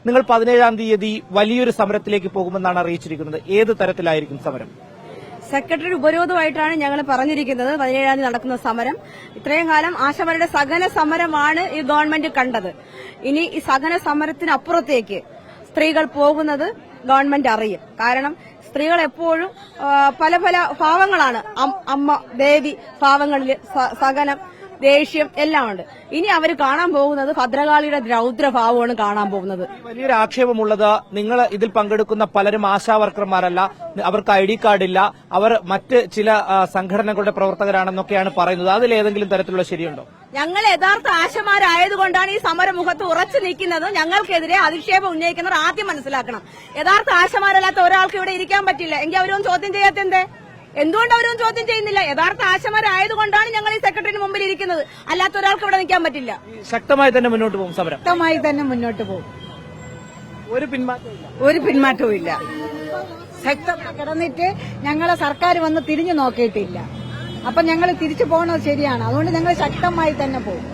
നിങ്ങൾ 17-ാം തീയതി വലിയൊരു സമരത്തിലേക്ക് പോകുമെന്നാണ് അറിയിച്ചിരിക്കുന്നത്. ഏത് തരത്തിലായിരിക്കും സമരം? സെക്രട്ടറി ഉപരോധമായിട്ടാണ് ഞങ്ങൾ പറഞ്ഞിരിക്കുന്നത്. 17-ാം തീയതി നടക്കുന്ന സമരം ഇത്രയും കാലം ആശമാരുടെ സഹന സമരമാണ് ഈ ഗവൺമെന്റ് കണ്ടത്. ഇനി ഈ സഹന സമരത്തിനപ്പുറത്തേക്ക് സ്ത്രീകൾ പോകുന്നത് ഗവൺമെന്റ് അറിയും. കാരണം സ്ത്രീകൾ എപ്പോഴും പല പല ഭാവങ്ങളാണ്. അമ്മ, ദേവി ഭാവങ്ങളിൽ സഹനം, ദേഷ്യം എല്ലാം ഉണ്ട്. ഇനി അവർ കാണാൻ പോകുന്നത് ഭദ്രകാളിയുടെ രൗദ്രഭാവമാണ് കാണാൻ പോകുന്നത്. വലിയൊരു ആക്ഷേപമുള്ളത്, നിങ്ങൾ ഇതിൽ പങ്കെടുക്കുന്ന പലരും ആശാവർക്കർമാരല്ല, അവർക്ക് ID കാർഡില്ല, അവർ മറ്റ് ചില സംഘടനകളുടെ പ്രവർത്തകരാണെന്നൊക്കെയാണ് പറയുന്നത്. അതിലേതെങ്കിലും തരത്തിലുള്ള ശരിയുണ്ടോ? ഞങ്ങൾ യഥാർത്ഥ ആശമാരായതുകൊണ്ടാണ് ഈ സമരമുഖത്ത് ഉറച്ചു നിൽക്കുന്നത്. ഞങ്ങൾക്കെതിരെ അധിക്ഷേപം ഉന്നയിക്കുന്നവർ ആദ്യം മനസ്സിലാക്കണം. യഥാർത്ഥ ആശമാരല്ലാത്ത ഒരാൾക്ക് ഇവിടെ ഇരിക്കാൻ പറ്റില്ല. എങ്കിൽ അവരൊന്നും ചോദ്യം ചെയ്യാത്തെന്തേ? എന്തുകൊണ്ട് അവരൊന്നും ചോദ്യം ചെയ്യുന്നില്ല? യഥാർത്ഥ ആശമാരായതുകൊണ്ടാണ് ഞങ്ങൾ ഈ സെക്രട്ടറിന് മുമ്പിൽ ഇരിക്കുന്നത്. അല്ലാത്ത ഒരാൾക്ക് ഇവിടെ നിൽക്കാൻ പറ്റില്ല. ശക്തമായി തന്നെ മുന്നോട്ട് പോകും സമരം. ശക്തമായി തന്നെ മുന്നോട്ട് പോകും. ഒരു പിന്മാറ്റവും ഇല്ല. ശക്തമായി കിടന്നിട്ട് ഞങ്ങളെ സർക്കാർ വന്ന് തിരിഞ്ഞു നോക്കിയിട്ടില്ല. അപ്പൊ ഞങ്ങൾ തിരിച്ചു പോകുന്നത് ശരിയാണ്. അതുകൊണ്ട് ഞങ്ങൾ ശക്തമായി തന്നെ പോകും.